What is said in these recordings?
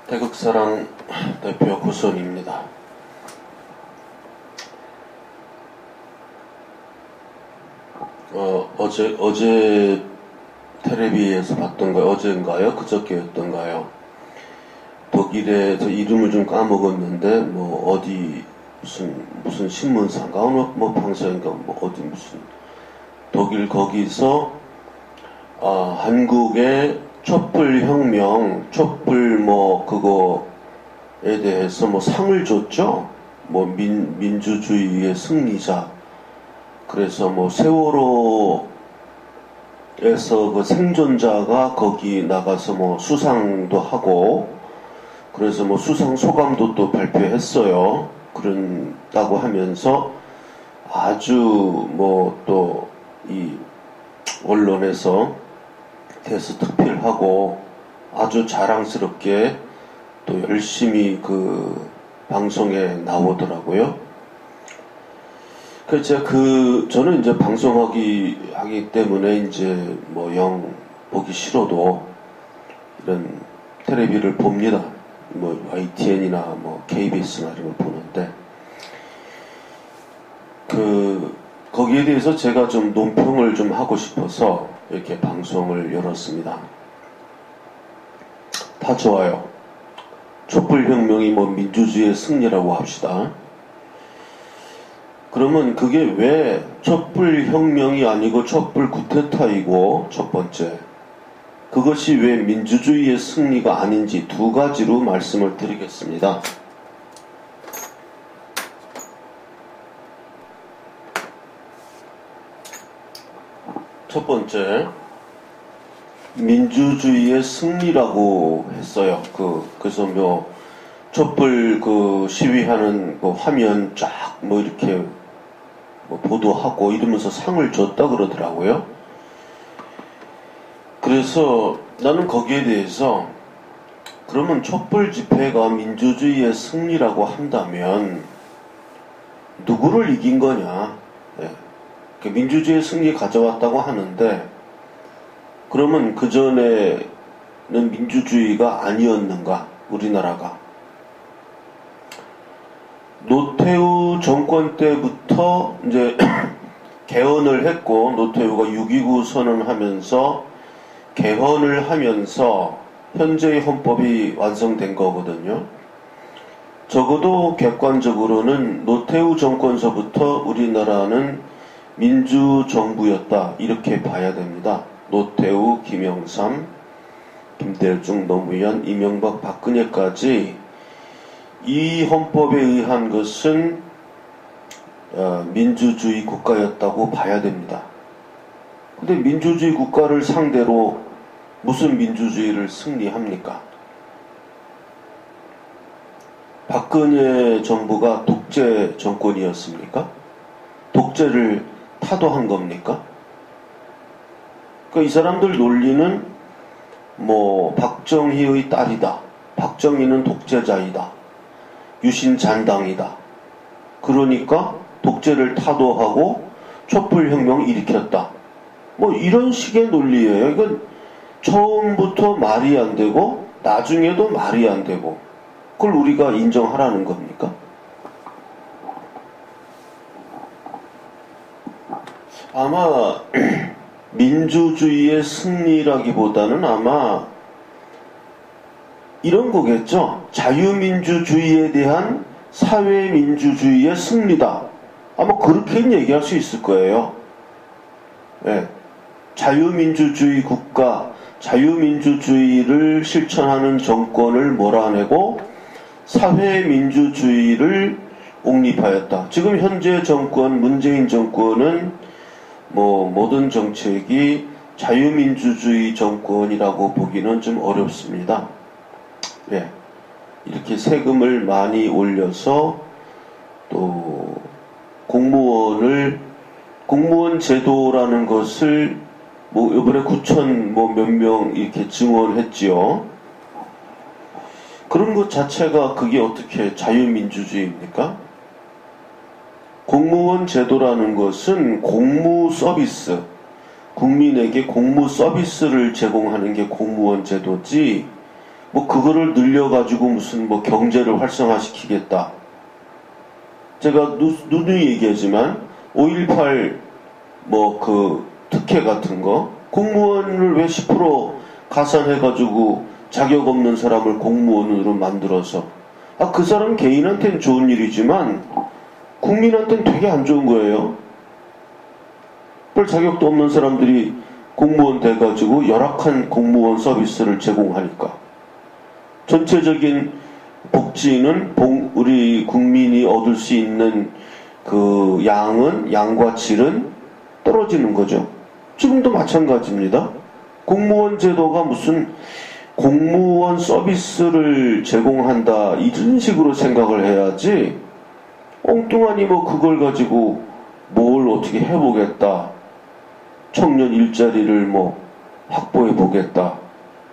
태극사랑 대표 구선입니다. 어제 텔레비에서 봤던 거예요. 어제인가요? 그저께였던가요? 독일에서 이름을 좀 까먹었는데 어디 무슨 신문사인가 방송인가 어디 무슨 독일 거기서 한국의 촛불혁명 촛불 그거에 대해서 상을 줬죠. 민주주의의 승리자. 그래서 세월호에서 그 생존자가 거기 나가서 수상도 하고, 그래서 수상 소감도 또 발표했어요. 그런다고 하면서 아주 또 이 언론에서 대서특필하고 아주 자랑스럽게 또 열심히 그 방송에 나오더라고요. 그래서 저는 이제 하기 때문에 이제 영 보기 싫어도 이런 텔레비를 봅니다. YTN이나 KBS나 이런 걸 보는데, 거기에 대해서 제가 좀 논평을 좀 하고 싶어서 이렇게 방송을 열었습니다. 다 좋아요. 촛불혁명이 민주주의의 승리라고 합시다. 그러면 그게 왜 촛불혁명이 아니고 촛불 쿠데타이고, 첫 번째. 그것이 왜 민주주의의 승리가 아닌지 두 가지로 말씀을 드리겠습니다. 첫 번째, 민주주의의 승리라고 했어요. 그래서 촛불 시위하는 화면 쫙 이렇게 보도하고 이러면서 상을 줬다 그러더라고요. 그래서 나는 거기에 대해서, 그러면 촛불 집회가 민주주의의 승리라고 한다면 누구를 이긴 거냐? 민주주의의 승리 가져왔다고 하는데, 그러면 그전에는 민주주의가 아니었는가? 우리나라가. 노태우 정권 때부터 이제 개헌을 했고, 노태우가 6.29 선언하면서 개헌을 하면서 현재의 헌법이 완성된 거거든요. 적어도 객관적으로는 노태우 정권서부터 우리나라는 민주정부였다, 이렇게 봐야 됩니다. 노태우, 김영삼, 김대중, 노무현, 이명박, 박근혜까지 이 헌법에 의한 것은 민주주의 국가였다고 봐야 됩니다. 근데 민주주의 국가를 상대로 무슨 민주주의를 승리합니까? 박근혜 정부가 독재 정권이었습니까? 독재를 타도한 겁니까? 그러니까 이 사람들 논리는 박정희의 딸이다, 박정희는 독재자이다, 유신잔당이다, 그러니까 독재를 타도하고 촛불혁명을 일으켰다, 이런 식의 논리예요. 이건 처음부터 말이 안 되고 나중에도 말이 안 되고, 그걸 우리가 인정하라는 겁니까? 아마 민주주의의 승리라기보다는 아마 이런 거겠죠. 자유민주주의에 대한 사회민주주의의 승리다. 아마 그렇게 얘기할 수 있을 거예요. 네. 자유민주주의 국가, 자유민주주의를 실천하는 정권을 몰아내고 사회민주주의를 옹립하였다. 지금 현재 정권, 문재인 정권은 모든 정책이 자유민주주의 정권이라고 보기는 좀 어렵습니다. 네. 이렇게 세금을 많이 올려서 또 공무원 제도라는 것을 이번에 9천 몇 명 이렇게 증원했지요. 그런 것 자체가 그게 어떻게 자유민주주의입니까? 공무원 제도라는 것은 공무 서비스, 국민에게 공무 서비스를 제공하는 게 공무원 제도지, 뭐 그거를 늘려가지고 무슨 뭐 경제를 활성화시키겠다. 제가 누누이 얘기하지만 5.18 뭐 그 특혜 같은 거, 공무원을 왜 10% 가산해가지고 자격 없는 사람을 공무원으로 만들어서, 그 사람 개인한테는 좋은 일이지만 국민한테는 되게 안 좋은 거예요. 별 자격도 없는 사람들이 공무원 돼가지고 열악한 공무원 서비스를 제공하니까 전체적인 복지는 우리 국민이 얻을 수 있는 그 양과 질은 떨어지는 거죠. 지금도 마찬가지입니다. 공무원 제도가 무슨 공무원 서비스를 제공한다 이런 식으로 생각을 해야지, 엉뚱하니 뭐 그걸 가지고 뭘 어떻게 해보겠다, 청년 일자리를 뭐 확보해 보겠다,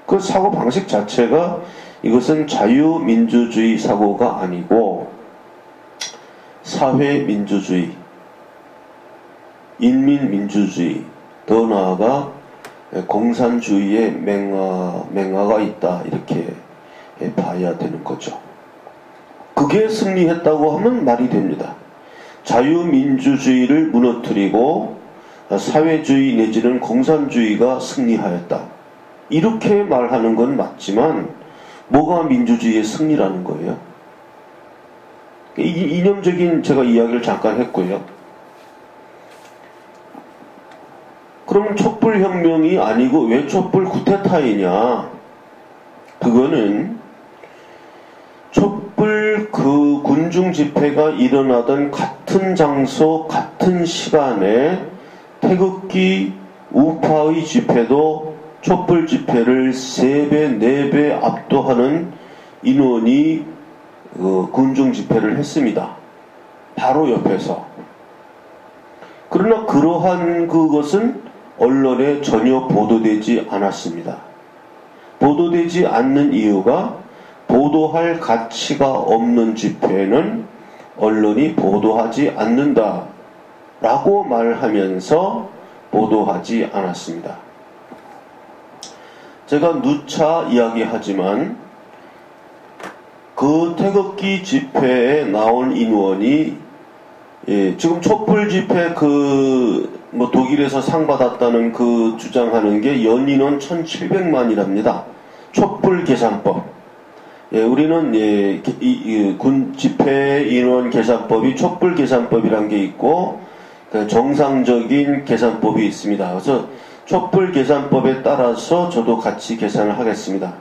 그 사고 방식 자체가 이것은 자유민주주의 사고가 아니고 사회민주주의, 인민민주주의, 더 나아가 공산주의의 맹아가 있다, 이렇게 봐야 되는 거죠. 그게 승리했다고 하면 말이 됩니다. 자유민주주의를 무너뜨리고 사회주의 내지는 공산주의가 승리하였다, 이렇게 말하는 건 맞지만 뭐가 민주주의의 승리라는 거예요? 이념적인 제가 이야기를 잠깐 했고요. 그러면 촛불혁명이 아니고 왜 촛불 쿠데타이냐? 그거는 촛불 그 군중 집회가 일어나던 같은 장소 같은 시간에 태극기 우파의 집회도 촛불 집회를 3배, 4배 압도하는 인원이 군중 집회를 했습니다. 바로 옆에서. 그러나 그러한 그것은 언론에 전혀 보도되지 않았습니다. 보도되지 않는 이유가 보도할 가치가 없는 집회는 언론이 보도하지 않는다 라고 말하면서 보도하지 않았습니다. 제가 누차 이야기하지만 그 태극기 집회에 나온 인원이 지금 촛불 집회 뭐 독일에서 상 받았다는 그 주장하는 게 연인원 1700만이랍니다. 촛불 계산법. 우리는 군 집회 인원 계산법이 촛불 계산법이란 게 있고 정상적인 계산법이 있습니다. 그래서 촛불 계산법에 따라서 저도 같이 계산을 하겠습니다.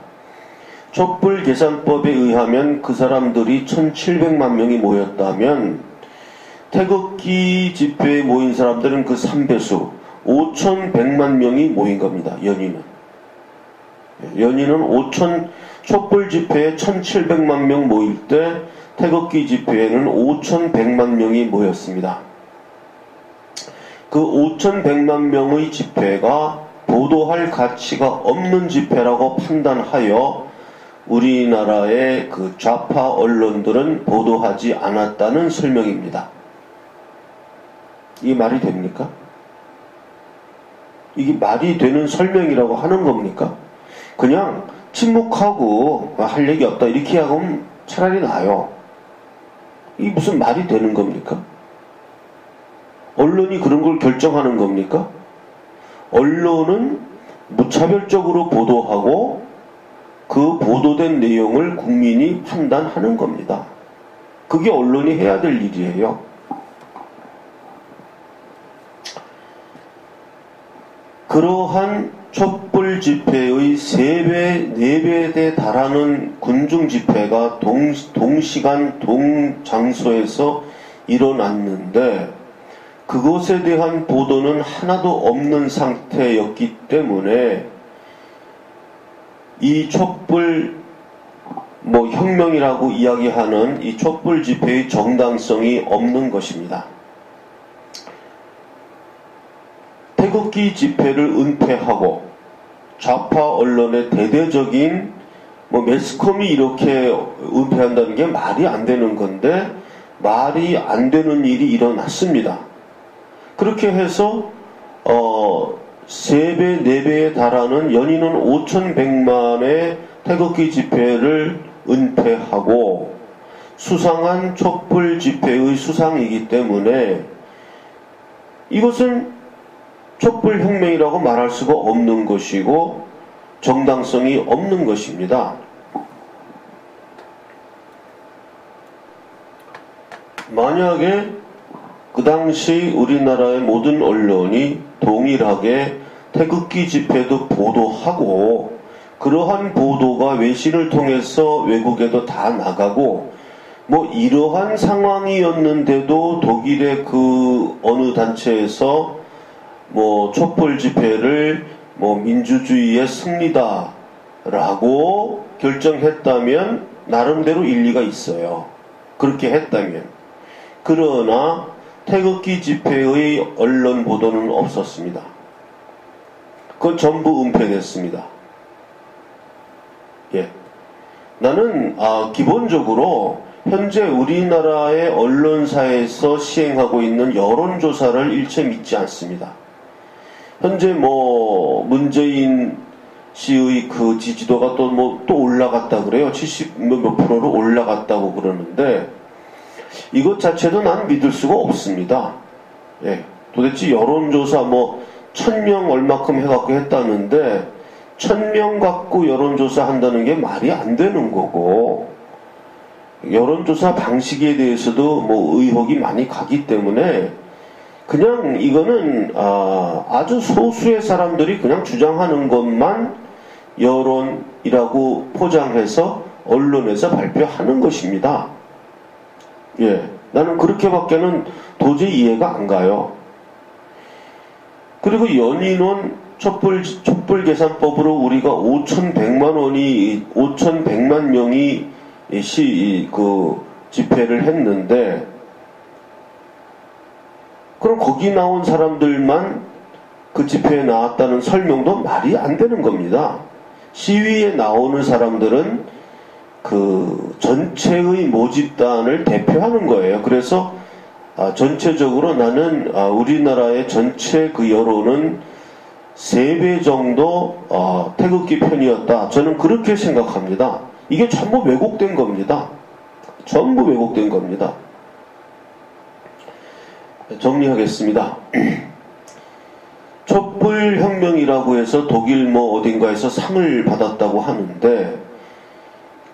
촛불 계산법에 의하면 그 사람들이 1700만 명이 모였다면 태극기 집회에 모인 사람들은 그 3배수 5100만 명이 모인 겁니다. 연인은 촛불 집회에 1700만 명 모일 때 태극기 집회에는 5100만 명이 모였습니다. 그 5100만 명의 집회가 보도할 가치가 없는 집회라고 판단하여 우리나라의 그 좌파 언론들은 보도하지 않았다는 설명입니다. 이게 말이 됩니까? 이게 말이 되는 설명이라고 하는 겁니까? 그냥 침묵하고 할 얘기 없다 이렇게 하면 차라리 나아요. 이게 무슨 말이 되는 겁니까? 언론이 그런 걸 결정하는 겁니까? 언론은 무차별적으로 보도하고 그 보도된 내용을 국민이 판단하는 겁니다. 그게 언론이 해야 될 일이에요. 그러한 촛불 집회의 3배, 4배에 달하는 군중 집회가 동시간 동장소에서 일어났는데 그것에 대한 보도는 하나도 없는 상태였기 때문에 이 촛불 혁명이라고 이야기하는 이 촛불 집회의 정당성이 없는 것입니다. 태극기 집회를 은폐하고 좌파 언론의 대대적인 매스컴이 이렇게 은폐한다는 게 말이 안 되는 건데 말이 안 되는 일이 일어났습니다. 그렇게 해서 3배, 4배에 달하는 연인은 5,100만의 태극기 집회를 은폐하고 수상한 촛불 집회의 수상이기 때문에 이것은 촛불혁명이라고 말할 수가 없는 것이고 정당성이 없는 것입니다. 만약에 그 당시 우리나라의 모든 언론이 동일하게 태극기 집회도 보도하고 그러한 보도가 외신을 통해서 외국에도 다 나가고 뭐 이러한 상황이었는데도 독일의 그 어느 단체에서 뭐 촛불 집회를 뭐 민주주의의 승리다라고 결정했다면 나름대로 일리가 있어요. 그렇게 했다면. 그러나 태극기 집회의 언론 보도는 없었습니다. 그건 전부 은폐됐습니다. 예. 나는 기본적으로 현재 우리나라의 언론사에서 시행하고 있는 여론조사를 일체 믿지 않습니다. 현재 뭐 문재인 씨의 그 지지도가 또 올라갔다 그래요. 70 몇 프로로 올라갔다고 그러는데 이것 자체도 난 믿을 수가 없습니다. 예. 도대체 여론조사 1000명 얼마큼 해갖고 했다는데 1000명 갖고 여론조사 한다는 게 말이 안 되는 거고 여론조사 방식에 대해서도 의혹이 많이 가기 때문에 그냥 이거는 아주 소수의 사람들이 그냥 주장하는 것만 여론이라고 포장해서 언론에서 발표하는 것입니다. 예, 나는 그렇게밖에는 도저히 이해가 안 가요. 그리고 연인원 촛불 계산법으로 우리가 5,100만 명이 집회를 했는데 그럼 거기 나온 사람들만 그 집회에 나왔다는 설명도 말이 안 되는 겁니다. 시위에 나오는 사람들은 그 전체의 모집단을 대표하는 거예요. 그래서 전체적으로 나는 우리나라의 전체 그 여론은 3배 정도 태극기 편이었다. 저는 그렇게 생각합니다. 이게 전부 왜곡된 겁니다. 전부 왜곡된 겁니다. 정리하겠습니다. 촛불혁명이라고 해서 독일 어딘가에서 상을 받았다고 하는데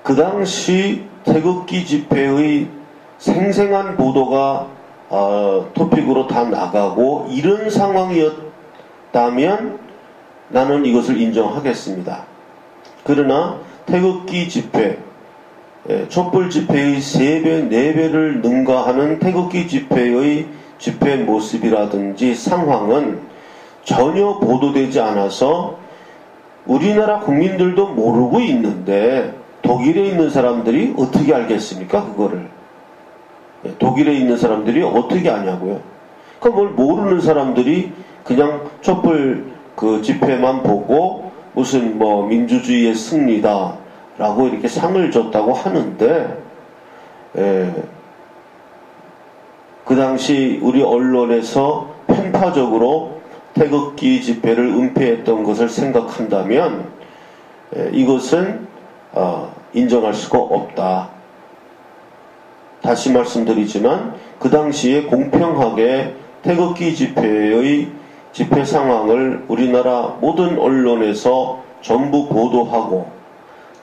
그 당시 태극기 집회의 생생한 보도가 토픽으로 다 나가고 이런 상황이었다면 나는 이것을 인정하겠습니다. 그러나 태극기 집회, 촛불 집회의 3배, 4배를 능가하는 태극기 집회의 집회 모습이라든지 상황은 전혀 보도되지 않아서 우리나라 국민들도 모르고 있는데 독일에 있는 사람들이 어떻게 알겠습니까? 그거를. 독일에 있는 사람들이 어떻게 아냐고요. 그걸 모르는 사람들이 그냥 촛불 그 집회만 보고 무슨 민주주의의 승리다 라고 이렇게 상을 줬다고 하는데 그 당시 우리 언론에서 편파적으로 태극기 집회를 은폐했던 것을 생각한다면 이것은 인정할 수가 없다. 다시 말씀드리지만 그 당시에 공평하게 태극기 집회의 집회 상황을 우리나라 모든 언론에서 전부 보도하고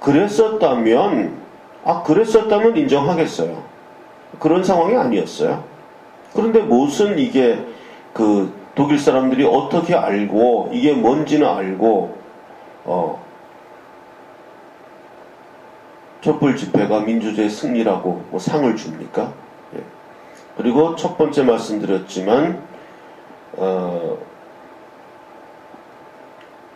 그랬었다면 인정하겠어요. 그런 상황이 아니었어요. 그런데 무슨 이게 그 독일 사람들이 어떻게 알고 이게 뭔지는 알고 촛불 집회가 민주주의 승리라고 상을 줍니까? 예. 그리고 첫 번째 말씀드렸지만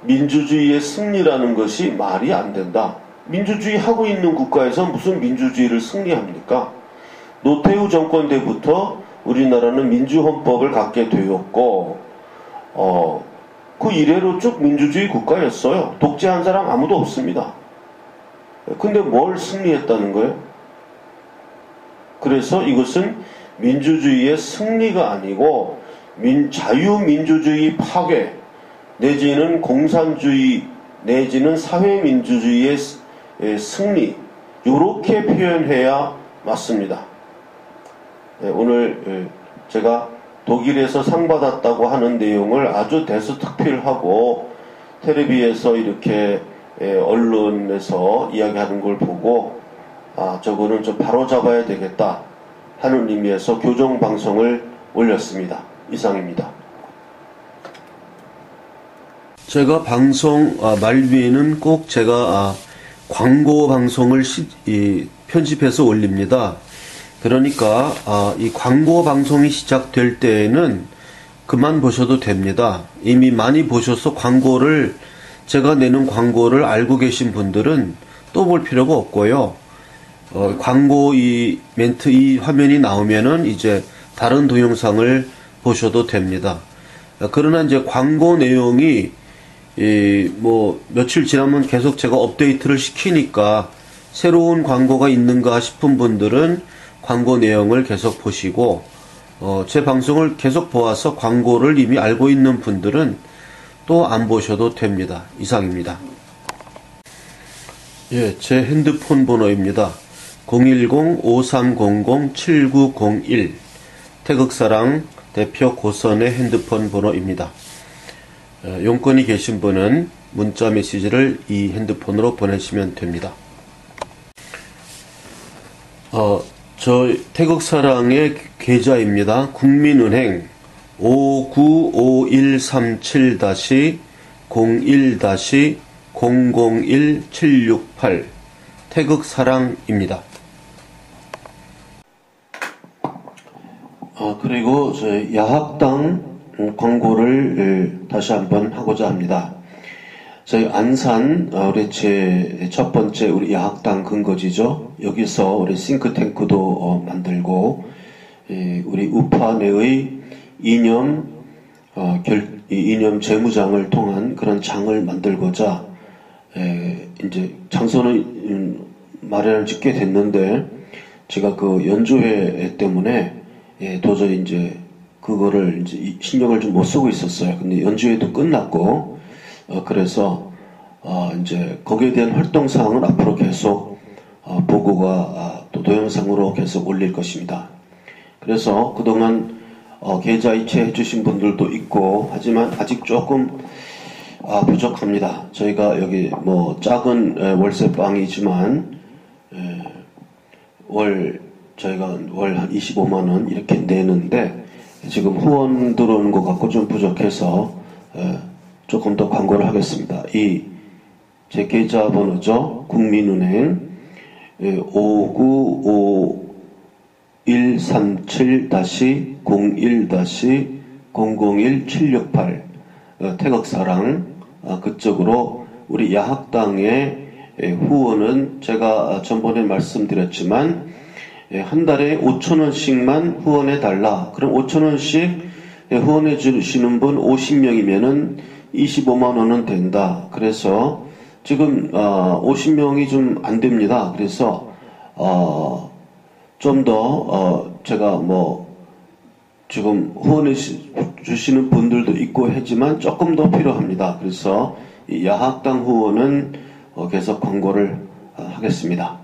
민주주의의 승리라는 것이 말이 안 된다. 민주주의 하고 있는 국가에서 무슨 민주주의를 승리합니까? 노태우 정권 때부터 우리나라는 민주헌법을 갖게 되었고 그 이래로 쭉 민주주의 국가였어요. 독재한 사람 아무도 없습니다. 근데 뭘 승리했다는 거예요? 그래서 이것은 민주주의의 승리가 아니고 자유민주주의 파괴, 내지는 공산주의 내지는 사회민주주의의 승리, 이렇게 표현해야 맞습니다. 오늘 제가 독일에서 상 받았다고 하는 내용을 아주 대수특필하고 텔레비에서 이렇게 언론에서 이야기하는 걸 보고 저거는 좀 바로잡아야 되겠다 하는 의미에서 교정방송을 올렸습니다. 이상입니다. 제가 방송 말미에는 꼭 제가 광고 방송을 편집해서 올립니다. 그러니까 이 광고 방송이 시작될 때에는 그만 보셔도 됩니다. 이미 많이 보셔서 제가 내는 광고를 알고 계신 분들은 또 볼 필요가 없고요. 광고 이 멘트 이 화면이 나오면은 이제 다른 동영상을 보셔도 됩니다. 그러나 이제 광고 내용이 며칠 지나면 계속 제가 업데이트를 시키니까 새로운 광고가 있는가 싶은 분들은 광고 내용을 계속 보시고, 제 방송을 계속 보아서 광고를 이미 알고 있는 분들은 또 안 보셔도 됩니다. 이상입니다. 예, 제 핸드폰 번호입니다. 010-5300-7901 태극사랑 대표 고선의 핸드폰 번호입니다. 용건이 계신 분은 문자 메시지를 이 핸드폰으로 보내시면 됩니다. 저 태극사랑의 계좌입니다. 국민은행 595137-01-001768 태극사랑입니다. 그리고 저희 야학당 광고를 다시 한번 하고자 합니다. 저희 안산 우리 제 첫 번째 우리 야학당 근거지죠. 여기서 우리 싱크탱크도 만들고 우리 우파 내의 이념 재무장을 통한 그런 장을 만들고자 이제 장소는 마련을 짓게 됐는데 제가 그 연주회 때문에 도저히 이제 그거를 이제 신경을 좀 못 쓰고 있었어요. 근데 연주회도 끝났고 그래서 이제 거기에 대한 활동 사항은 앞으로 계속 보고가 또 동영상으로 계속 올릴 것입니다. 그래서 그동안 계좌 이체해 주신 분들도 있고 하지만 아직 조금 부족합니다. 저희가 여기 작은 월세방이지만 저희가 월 한 25만원 이렇게 내는데 지금 후원 들어오는 것 같고 좀 부족해서 조금 더 광고를 하겠습니다. 제 계좌 번호죠. 국민은행 59137-01-001768 태극사랑 그쪽으로 우리 야학당의 후원은 제가 전번에 말씀드렸지만 한 달에 5,000원씩만 후원해달라. 그럼 5,000원씩 후원해 주시는 분 50명이면은 25만원은 된다. 그래서 지금 50명이 좀 안 됩니다. 그래서 좀 더 제가 지금 후원해 주시는 분들도 있고 하지만 조금 더 필요합니다. 그래서 이 야학당 후원은 계속 광고를 하겠습니다.